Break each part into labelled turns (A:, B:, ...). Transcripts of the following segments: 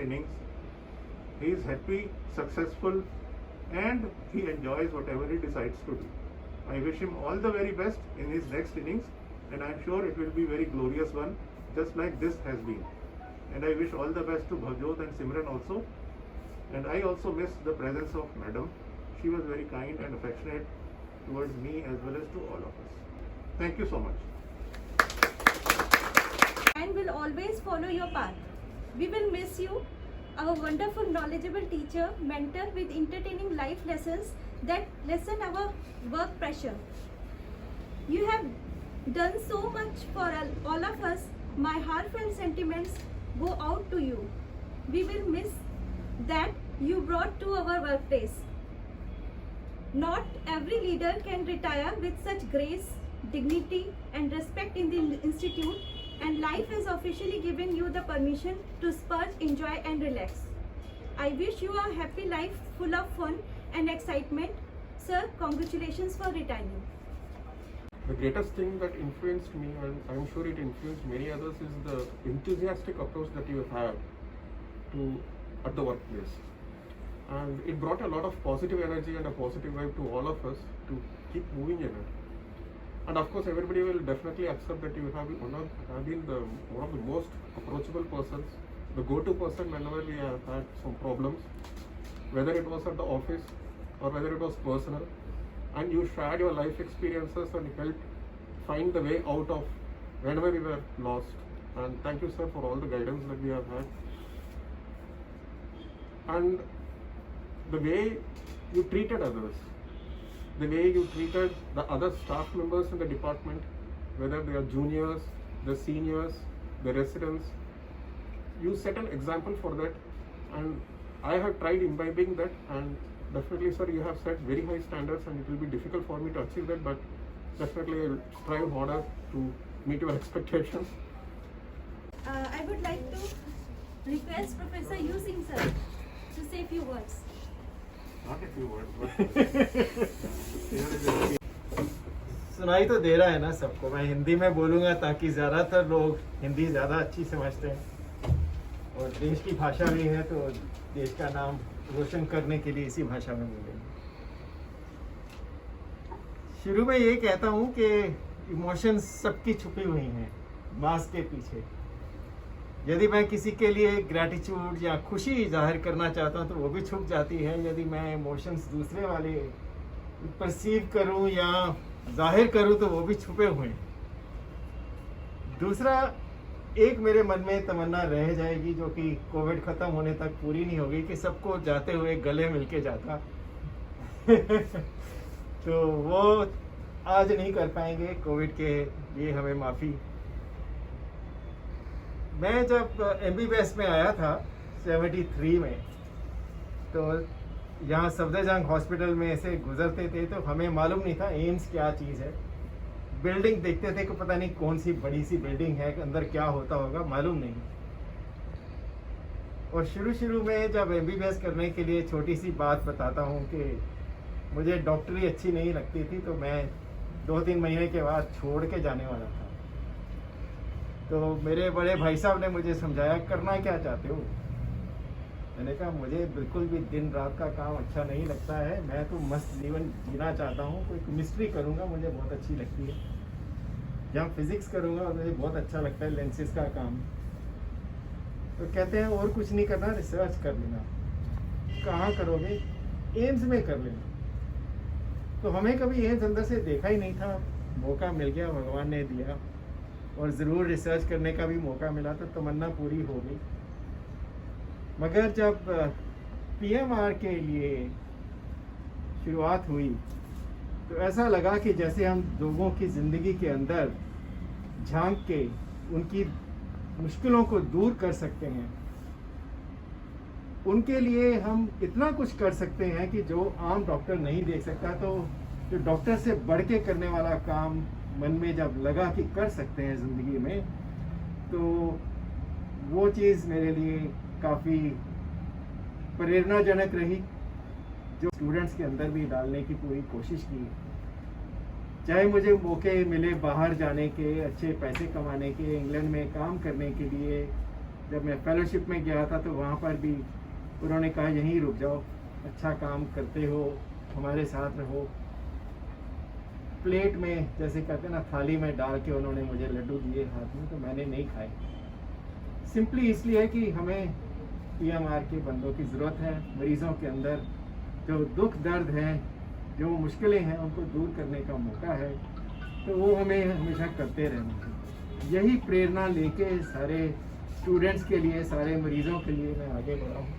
A: innings. He is happy, successful, and he enjoys whatever he decides to do. I wish him all the very best in his next innings, and I am sure it will be a very glorious one, just like this has been. And I wish all the best to Bhavjot and Simran also. And I also miss the presence of Madam. She was very kind and affectionate towards me as well as to all of us. Thank you so much.
B: And will always follow your path. We will miss you, our wonderful, knowledgeable teacher, mentor with entertaining life lessons that lessen our work pressure. You have done so much for all of us. My heartfelt sentiments go out to you. We will miss that you brought to our workplace. Not every leader can retire with such grace, dignity, and respect in the institute, and life has officially given you the permission to splurge, enjoy, and relax. I wish you a happy life full of fun and excitement. Sir, congratulations for retiring.
C: The greatest thing that influenced me, and I'm sure it influenced many others, is the enthusiastic approach that you have at the workplace. And it brought a lot of positive energy and a positive vibe to all of us to keep moving in it. And of course, everybody will definitely accept that you have been one of the most approachable persons, the go-to person whenever we have had some problems, whether it was at the office or whether it was personal. And you shared your life experiences and helped find the way out of whenever we were lost. And thank you, sir, for all the guidance that we have had. And the way you treated others, the way you treated the other staff members in the department, whether they are juniors, the seniors, the residents, you set an example for that. And I have tried imbibing that, and definitely, sir, you have set very high standards, and it will be difficult for me to achieve that, but definitely I will strive harder to meet your expectations.
B: I would like to request Professor Yu Singh sir to say a few words.
A: Not a few words, but
D: सुनाई तो दे रहा है ना सबको। मैं हिंदी में बोलूँगा ताकि ज़्यादातर लोग हिंदी ज़्यादा अच्छी समझते हैं, और देश की भाषा भी है तो देश का नाम रोशन करने के लिए इसी भाषा में बोलेंगे। शुरू में ये कहता हूँ कि इमोशंस सबकी छुपी हुई हैं मास्क के पीछे। यदि मैं किसी के लिए ग्रैटिट्यूड या खुशी जाहिर करना चाहता हूँ तो वो भी छुप जाती है। यदि मैं इमोशंस दूसरे वाले परसीव करूँ या जाहिर करूँ तो वो भी छुपे हुए हैं। दूसरा, एक मेरे मन में तमन्ना रह जाएगी जो कि कोविड ख़त्म होने तक पूरी नहीं होगी, कि सबको जाते हुए गले मिलके जाता तो वो आज नहीं कर पाएंगे, कोविड के लिए हमें माफ़ी। मैं जब MBBS में आया था 73 में, तो यहाँ सफदरजंग हॉस्पिटल में ऐसे गुजरते थे तो हमें मालूम नहीं था एम्स क्या चीज़ है। बिल्डिंग देखते थे कि पता नहीं कौन सी बड़ी सी बिल्डिंग है, अंदर क्या होता होगा मालूम नहीं। और शुरू में जब MBBS करने के लिए छोटी सी बात बताता हूँ कि मुझे डॉक्टरी अच्छी नहीं लगती थी, तो मैं 2-3 महीने के बाद छोड़ के जाने वाला था। तो मेरे बड़े भाई साहब ने मुझे समझाया, करना क्या चाहते हो? मैंने कहा मुझे बिल्कुल भी दिन रात का काम अच्छा नहीं लगता है, मैं तो मस्त जीवन जीना चाहता हूँ। कोई केमिस्ट्री करूँगा, मुझे बहुत अच्छी लगती है, या फिज़िक्स करूँगा, मुझे बहुत अच्छा लगता है लेंसेज का काम। तो कहते हैं और कुछ नहीं करना, रिसर्च कर लेना। कहाँ करोगे? एम्स में कर लेना। तो हमें कभी एम्स अंदर से देखा ही नहीं था, मौका मिल गया, भगवान ने दिया, और ज़रूर रिसर्च करने का भी मौका मिला, तो तमन्ना पूरी हो गई। मगर जब PMR के लिए शुरुआत हुई तो ऐसा लगा कि जैसे हम लोगों की ज़िंदगी के अंदर झांक के उनकी मुश्किलों को दूर कर सकते हैं, उनके लिए हम इतना कुछ कर सकते हैं कि जो आम डॉक्टर नहीं देख सकता। तो जो डॉक्टर से बढ़ के करने वाला काम मन में जब लगा कि कर सकते हैं ज़िंदगी में, तो वो चीज़ मेरे लिए काफ़ी प्रेरणाजनक रही, जो स्टूडेंट्स के अंदर भी डालने की पूरी कोशिश की। चाहे मुझे मौके मिले बाहर जाने के, अच्छे पैसे कमाने के, इंग्लैंड में काम करने के लिए, जब मैं फेलोशिप में गया था तो वहाँ पर भी उन्होंने कहा यहीं रुक जाओ, अच्छा काम करते हो, हमारे साथ रहो। प्लेट में जैसे कहते हैं ना, थाली में डाल के उन्होंने मुझे लड्डू दिए हाथ में, तो मैंने नहीं खाए। सिंपली इसलिए कि हमें PMR के बंदों की ज़रूरत है। मरीज़ों के अंदर जो दुख दर्द हैं, जो मुश्किलें हैं, उनको दूर करने का मौका है, तो वो हमें हमेशा करते रहना चाहिए। यही प्रेरणा लेके सारे स्टूडेंट्स के लिए, सारे मरीज़ों के लिए मैं आगे बढ़ा हूँ।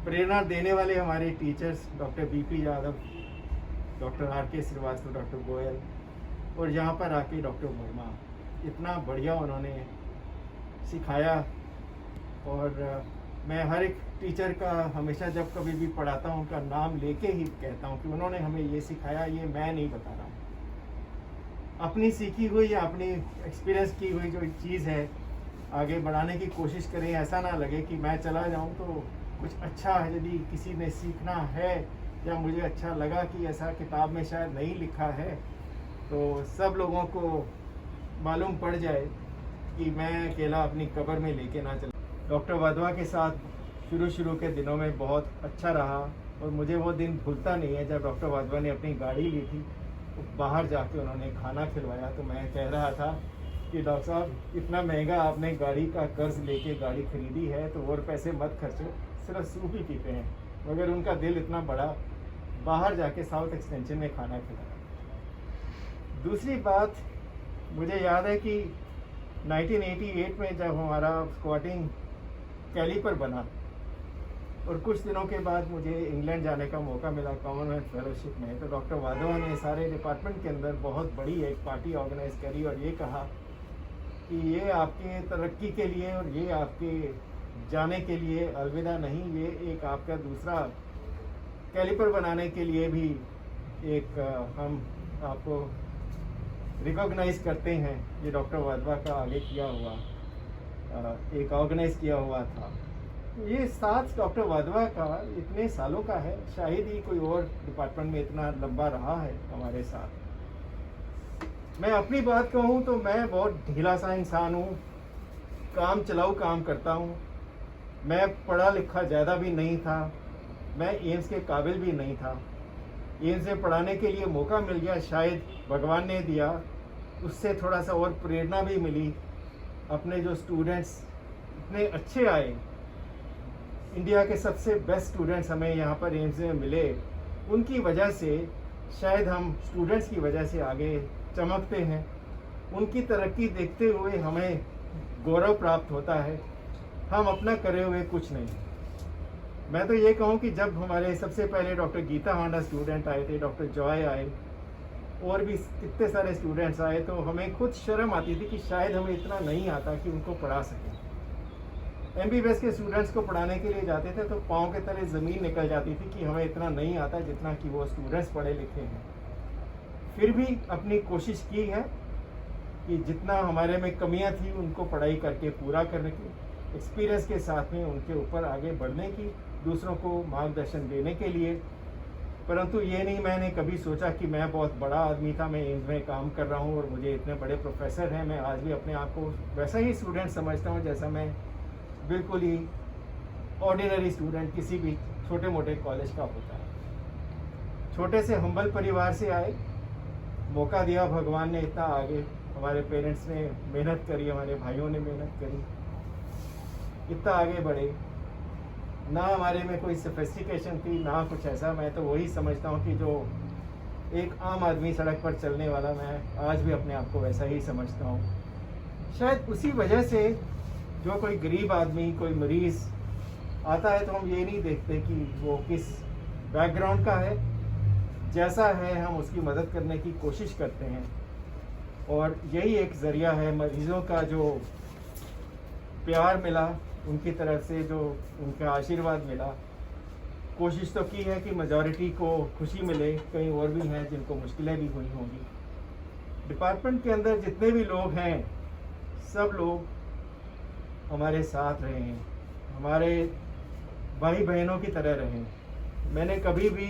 D: प्रेरणा देने वाले हमारे teachers doctor BP Yadav, doctor RK Srivastava, doctor Goyal, और यहाँ पर आके डॉक्टर वर्मा, इतना बढ़िया उन्होंने सिखाया। और मैं हर एक टीचर का हमेशा जब कभी भी पढ़ाता हूँ उनका नाम लेके ही कहता हूँ कि उन्होंने हमें ये सिखाया, ये मैं नहीं बता रहा हूँ। अपनी सीखी हुई या अपनी एक्सपीरियंस की हुई जो चीज़ है आगे बढ़ाने की कोशिश करें। ऐसा ना लगे कि मैं चला जाऊँ तो कुछ अच्छा है, यदि किसी ने सीखना है या मुझे अच्छा लगा कि ऐसा किताब में शायद नहीं लिखा है, तो सब लोगों को मालूम पड़ जाए कि मैं अकेला अपनी कब्र में लेके ना चला। डॉक्टर वाधवा के साथ शुरू के दिनों में बहुत अच्छा रहा, और मुझे वो दिन भूलता नहीं है जब डॉक्टर वाधवा ने अपनी गाड़ी ली थी, तो बाहर जाके उन्होंने खाना खिलवाया। तो मैं कह रहा था कि डॉक्टर साहब, इतना महंगा आपने गाड़ी का कर्ज लेके गाड़ी खरीदी है, तो और पैसे मत खर्चो, सिर्फ सूप ही पीते हैं। मगर उनका दिल इतना बड़ा, बाहर जाके साउथ एक्सटेंशन में खाना खिलाया। दूसरी बात, मुझे याद है कि 1988 में जब हमारा स्क्वाटिंग कैलीपर बना, और कुछ दिनों के बाद मुझे इंग्लैंड जाने का मौका मिला कॉमनवेल्थ फेलोशिप में, तो डॉक्टर वाधवा ने सारे डिपार्टमेंट के अंदर बहुत बड़ी एक पार्टी ऑर्गेनाइज करी और ये कहा कि ये आपके तरक्की के लिए और ये आपके जाने के लिए अलविदा नहीं, ये एक आपका दूसरा कैलीपर बनाने के लिए भी एक हम आपको रिकॉग्नाइज करते हैं। ये डॉक्टर वाधवा का आगे किया हुआ एक ऑर्गेनाइज किया हुआ था। ये साथ डॉक्टर वाधवा का इतने सालों का है, शायद ही कोई और डिपार्टमेंट में इतना लंबा रहा है हमारे साथ। मैं अपनी बात कहूँ तो मैं बहुत ढीला सा इंसान हूँ, काम चलाऊ काम करता हूँ। मैं पढ़ा लिखा ज़्यादा भी नहीं था, मैं एम्स के काबिल भी नहीं था। एम्स में पढ़ाने के लिए मौका मिल गया, शायद भगवान ने दिया, उससे थोड़ा सा और प्रेरणा भी मिली। अपने जो स्टूडेंट्स इतने अच्छे आए, इंडिया के सबसे बेस्ट स्टूडेंट्स हमें यहाँ पर एम्स में मिले, उनकी वजह से शायद हम स्टूडेंट्स की वजह से आगे चमकते हैं। उनकी तरक्की देखते हुए हमें गौरव प्राप्त होता है, हम अपना करे हुए कुछ नहीं। मैं तो ये कहूँ कि जब हमारे सबसे पहले डॉक्टर गीता हांडा स्टूडेंट आए थे, डॉक्टर जॉय आए, और भी कितने सारे स्टूडेंट्स आए, तो हमें खुद शर्म आती थी कि शायद हमें इतना नहीं आता कि उनको पढ़ा सकें। MBBS के स्टूडेंट्स को पढ़ाने के लिए जाते थे तो पाँव के तले ज़मीन निकल जाती थी कि हमें इतना नहीं आता जितना कि वो स्टूडेंट्स पढ़े लिखे हैं। फिर भी अपनी कोशिश की है कि जितना हमारे में कमियां थी उनको पढ़ाई करके पूरा करने की, एक्सपीरियंस के साथ में उनके ऊपर आगे बढ़ने की, दूसरों को मार्गदर्शन देने के लिए। परंतु ये नहीं मैंने कभी सोचा कि मैं बहुत बड़ा आदमी था, मैं एम्स में काम कर रहा हूँ और मुझे इतने बड़े प्रोफेसर हैं। मैं आज भी अपने आप को वैसा ही स्टूडेंट समझता हूँ जैसा मैं बिल्कुल ही ऑर्डिनरी स्टूडेंट किसी भी छोटे मोटे कॉलेज का होता है। छोटे से हम्बल परिवार से आए, मौका दिया भगवान ने, इतना आगे हमारे पेरेंट्स ने मेहनत करी, हमारे भाइयों ने मेहनत करी, इतना आगे बढ़े। ना हमारे में कोई सोफिस्टिकेशन थी, ना कुछ ऐसा। मैं तो वही समझता हूँ कि जो एक आम आदमी सड़क पर चलने वाला, मैं आज भी अपने आप को वैसा ही समझता हूँ। शायद उसी वजह से जो कोई गरीब आदमी, कोई मरीज़ आता है तो हम ये नहीं देखते कि वो किस बैकग्राउंड का है, जैसा है हम उसकी मदद करने की कोशिश करते हैं। और यही एक ज़रिया है, मरीज़ों का जो प्यार मिला, उनकी तरफ से जो उनका आशीर्वाद मिला। कोशिश तो की है कि मेजॉरिटी को खुशी मिले, कई और भी हैं जिनको मुश्किलें भी हुई होंगी। डिपार्टमेंट के अंदर जितने भी लोग हैं, सब लोग हमारे साथ रहे हैं, हमारे भाई बहनों की तरह रहे। मैंने कभी भी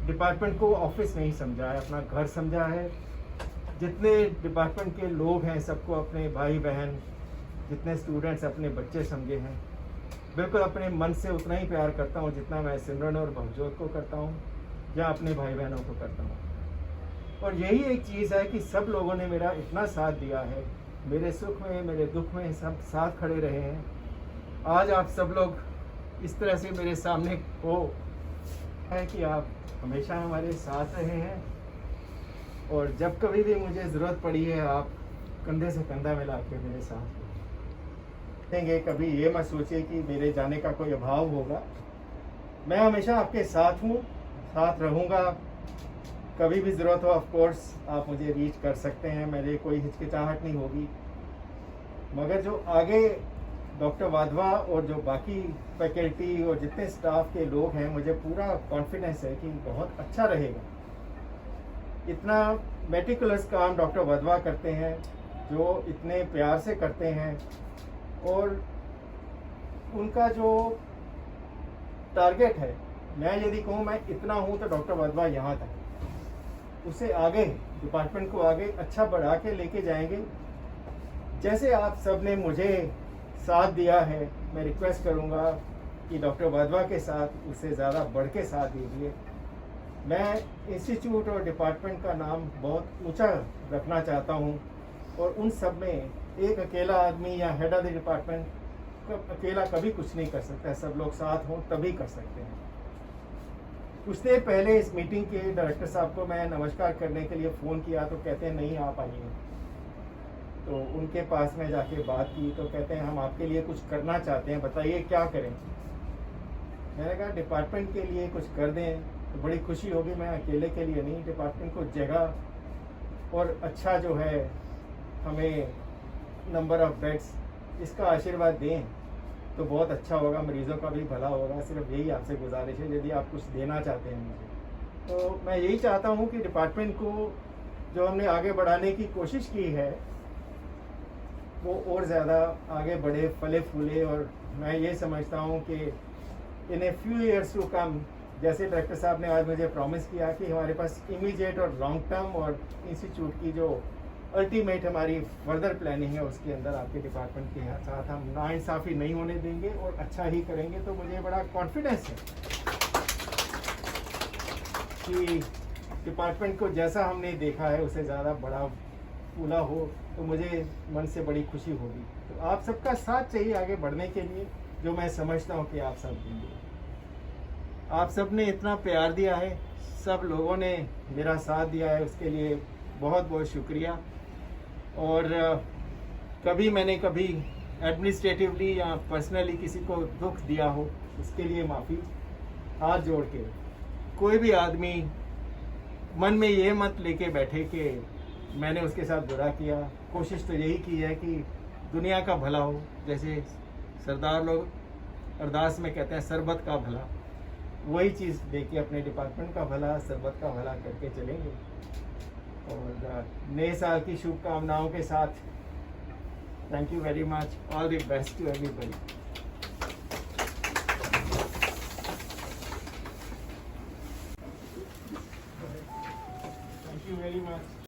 D: डिपार्टमेंट को ऑफिस नहीं समझा है, अपना घर समझा है। जितने डिपार्टमेंट के लोग हैं सबको अपने भाई बहन, जितने स्टूडेंट्स अपने बच्चे समझे हैं, बिल्कुल अपने मन से उतना ही प्यार करता हूँ जितना मैं सिमरन और भवजोत को करता हूँ या अपने भाई बहनों को करता हूँ। और यही एक चीज़ है कि सब लोगों ने मेरा इतना साथ दिया है, मेरे सुख में मेरे दुख में सब साथ खड़े रहे हैं। आज आप सब लोग इस तरह से मेरे सामने हो है कि आप हमेशा हमारे साथ रहे हैं और जब कभी भी मुझे ज़रूरत पड़ी है आप कंधे से कंधा मिला के मेरे साथ देंगे। कभी ये मत सोचिए कि मेरे जाने का कोई अभाव होगा। मैं हमेशा आपके साथ हूँ, साथ रहूँगा। कभी भी ज़रूरत हो ऑफ कोर्स आप मुझे रीच कर सकते हैं, मेरे कोई हिचकिचाहट नहीं होगी। मगर जो आगे डॉक्टर वाधवा और जो बाकी फैकल्टी और जितने स्टाफ के लोग हैं, मुझे पूरा कॉन्फिडेंस है कि बहुत अच्छा रहेगा। इतना मेटिकुलस काम डॉक्टर वाधवा करते हैं, जो इतने प्यार से करते हैं, और उनका जो टारगेट है, मैं यदि कहूँ मैं इतना हूँ तो डॉक्टर वाधवा यहाँ तक, उससे आगे डिपार्टमेंट को आगे अच्छा बढ़ा के लेके जाएंगे। जैसे आप सब ने मुझे साथ दिया है, मैं रिक्वेस्ट करूँगा कि डॉक्टर वाधवा के साथ उससे ज़्यादा बढ़ के साथ दीजिए। मैं इंस्टीट्यूट और डिपार्टमेंट का नाम बहुत ऊंचा रखना चाहता हूँ, और उन सब में एक अकेला आदमी या हेड ऑफ द डिपार्टमेंट अकेला कभी कुछ नहीं कर सकता है। सब लोग साथ हों तभी कर सकते हैं। कुछ देर पहले इस मीटिंग के डायरेक्टर साहब को मैं नमस्कार करने के लिए फ़ोन किया तो कहते हैं नहीं आप आइए। तो उनके पास में जाके बात की तो कहते हैं हम आपके लिए कुछ करना चाहते हैं, बताइए क्या करें। मैंने कहा डिपार्टमेंट के लिए कुछ कर दें तो बड़ी खुशी होगी। मैं अकेले के लिए नहीं, डिपार्टमेंट को जगह और अच्छा जो है हमें नंबर ऑफ बेड्स इसका आशीर्वाद दें तो बहुत अच्छा होगा, मरीज़ों का भी भला होगा। सिर्फ यही आपसे गुजारिश है, यदि आप कुछ देना चाहते हैं मुझे। तो मैं यही चाहता हूँ कि डिपार्टमेंट को जो हमने आगे बढ़ाने की कोशिश की है वो और ज़्यादा आगे बढ़े, फले फूले। और मैं ये समझता हूँ कि in a few years to come, जैसे डायरेक्टर साहब ने आज मुझे प्रॉमिस किया कि हमारे पास इमीडिएट और लॉन्ग टर्म और इंस्टीट्यूट की जो अल्टीमेट हमारी फर्दर प्लानिंग है उसके अंदर आपके डिपार्टमेंट के साथ हम नाइंसाफ़ी नहीं होने देंगे और अच्छा ही करेंगे। तो मुझे बड़ा कॉन्फिडेंस है कि डिपार्टमेंट को जैसा हमने देखा है उससे ज़्यादा बड़ा फूला हो तो मुझे मन से बड़ी खुशी होगी। तो आप सबका साथ चाहिए आगे बढ़ने के लिए, जो मैं समझता हूँ कि आप सब देंगे। आप सब ने इतना प्यार दिया है, सब लोगों ने मेरा साथ दिया है, उसके लिए बहुत बहुत शुक्रिया। और कभी मैंने कभी एडमिनिस्ट्रेटिवली या पर्सनली किसी को दुख दिया हो उसके लिए माफ़ी। हाथ जोड़ के कोई भी आदमी मन में ये मत लेके बैठे कि मैंने उसके साथ बुरा किया। कोशिश तो यही की है कि दुनिया का भला हो, जैसे सरदार लोग अरदास में कहते हैं सरबत का भला, वही चीज़ देखिए अपने डिपार्टमेंट का भला, सरबत का भला करके चलेंगे। और नए साल की शुभकामनाओं के साथ thank you very much, all the best to everybody. Thank you very much.